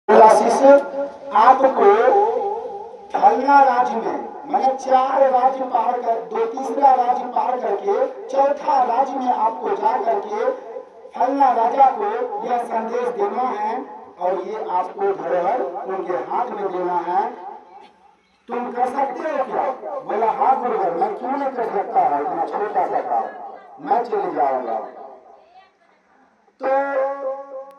शिष्य आपको फलना राज्य में मैंने 4 राज्य पार कर, 2 तीसरा राज्य पार करके 4था राज्य में आपको जा करके फलना राजा को यह संदेश देना है और ये आपको धरोहर उनके हाथ में देना है। तुम कर सकते हो क्या? बोला हाँ गुरुवर, मैं क्यों नहीं कर सकता हूँ, इतना छोटा सा काम, मैं चले जाऊंगा। तो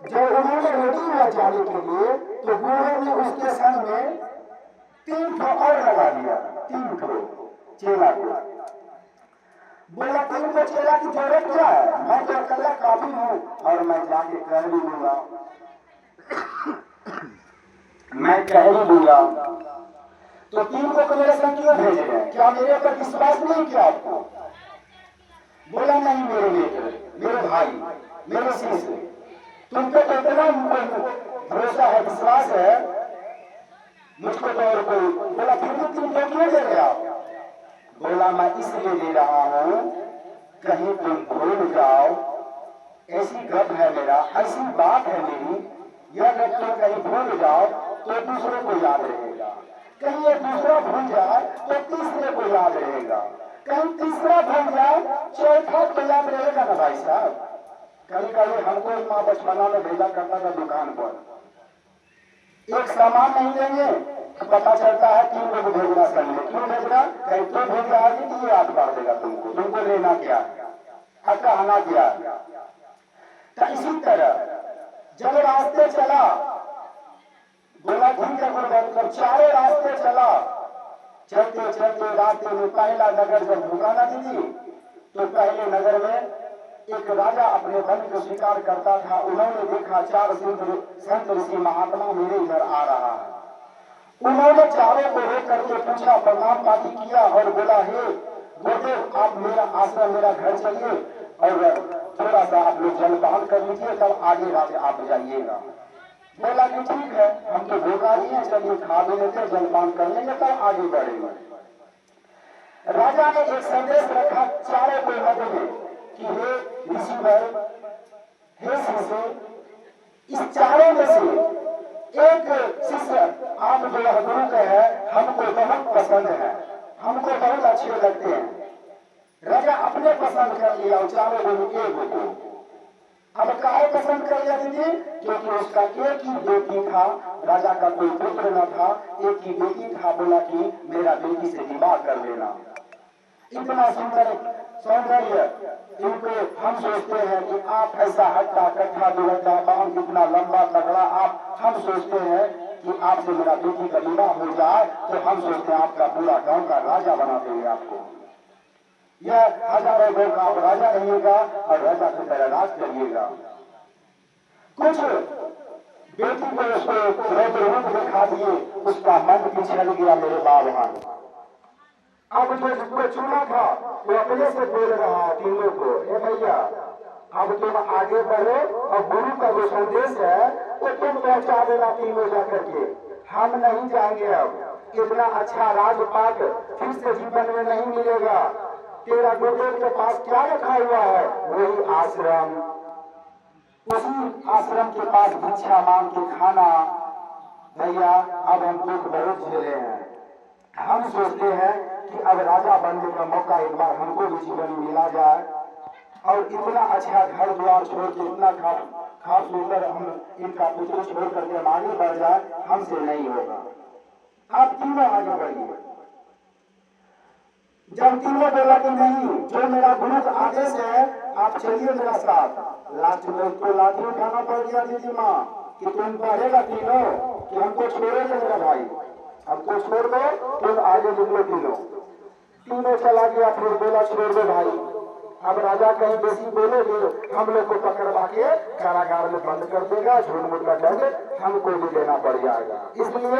जब उन्होंने रेडी हुआ जाने के लिए तो गुरुवर ने उसके संग में 3 ठो और लगा दिया, 3 ठो चेला को। बोला 3 ठो चेला की जरूरत क्या है, मैं तो अकेला काफी हूँ और मैं जाके कह भी दूंगा, मैं कह ही दूंगा। तो 3 को मेरे संग क्यों भेजे हैं? क्या मेरे पर विश्वास नहीं किया आपको? बोला नहीं मेरे मित्र, मेरे भाई, मेरे शिष्य, तुमको तो इतना भरोसा है, विश्वास है मुझको तो और कोई। बोला फिर भी तुम क्यों दे रहे आप? बोला मैं इसलिए दे रहा हूँ कहीं तुम भूल जाओ, ऐसी गप है मेरा, ऐसी बात है मेरी, यह गप तुम कहीं भूल जाओ तो दूसरे को याद रहेगा, कहीं ये दूसरा भूल जाए तो तीसरे को याद रहेगा, कहीं तीसरा भूल जाए चौथा को याद रहेगा ना भाई साहब। कभी कभी हमको माँ बचपना में भेजा करता था दुकान पर, एक सामान नहीं लेंगे तो पता चलता है 3 लोग भेजना चाहिए। क्यों भेजना? कहीं तो भेज रहा है कि ये याद कर देगा तुमको, तुमको लेना क्या है, कहना क्या है। तो इसी तरह जब रास्ते चला, बोला ठीक है गुरुवर, जब 4 रास्ते चला, चलते चलते रास्ते में पहला नगर जब भूखा नदी थी तो पहले नगर में एक राजा अपने वन को शिकार करता था। उन्होंने देखा 4 संत ऋषि महात्मा मेरे इधर आ रहा है। उन्होंने चारों को रोक करके पूछा, प्रणाम पाती किया और बोला हे गुरुदेव, आप मेरा आश्रम, मेरा घर चलिए और थोड़ा सा आप लोग जलपान कर लीजिए, तब आगे राज्य आप जाइएगा। बोला कि ठीक है, हम तो भूखा ही हैं, चलिए खा भी लेते, जलपान कर लेंगे तब आगे बढ़ेंगे। राजा ने एक संदेश रखा चारों को मध्य में कि हे ऋषिवर, हे शिष्य, इस चारों में से एक शिष्य आप जो गुरु के हैं हमको बहुत पसंद है, हमको बहुत अच्छे लगते हैं। राजा अपने पसंद कर लिया चारों गुरु एक को। अब काहे पसंद कर लिया दीदी? क्योंकि उसका एक ही बेटी था, राजा का कोई पुत्र न था, एक ही बेटी था। बोला कि मेरा बेटी से विवाह कर लेना। इतना सुंदर सौंदर्य इनको, हम सोचते हैं कि आप ऐसा हट्टा कट्ठा दुर्गा बांध इतना लंबा तगड़ा, आप हम सोचते हैं कि आपसे मेरा बेटी का विवाह हो जाए तो हम सोचते हैं आपका पूरा गांव का राजा बना देंगे आपको, यह हजारों लोग आप राजा रहिएगा और राजा की तरह राज करिएगा। कुछ बेटी को उसको रूप दिखा दिए, उसका मन पिछड़ गया मेरे बाबा। अब जो जिसको चुना था वो अपने से बोल रहा है तीनों को, हे भैया अब तुम आगे बढ़ो और गुरु का जो संदेश है वो तुम पहुंचा देना तीनों जाकर के, हम नहीं जाएंगे। अब इतना अच्छा राजपाट फिर से जीवन में नहीं मिलेगा। तेरा गुरुदेव के पास क्या रखा हुआ है? वही आश्रम, उसी आश्रम के पास भिक्षा मांग के खाना। भैया अब हम दुख बहुत झेले हैं, हम सोचते हैं कि अब राजा बनने का मौका एक बार हमको भी जीवन में मिला जाए और इतना अच्छा घर द्वार छोड़ के, इतना खास सुंदर हम इनका पुत्र छोड़ करके हम आगे बढ़ जाए, हमसे नहीं होगा। आप तीनों आगे बढ़िए। जब तीनों बोला कि नहीं, जो मेरा गुरु का आदेश है आप चलिए मेरा साथ, लास्ट में उसको लाठी उठाना पड़ गया दीदी माँ कि तुम पढ़ेगा तीनों कि हमको छोड़ेगा मेरा भाई, हमको छोड़ दो, तुम आगे निकलो। तीनों चला गया। फिर बोला छोड़ दो भाई, अब राजा कहीं बेसी बोलोगे हम लोग को पकड़वा के कारागार में बंद कर देगा, झूठ मूठ का दंड हमको भी देना पड़ जाएगा। इसलिए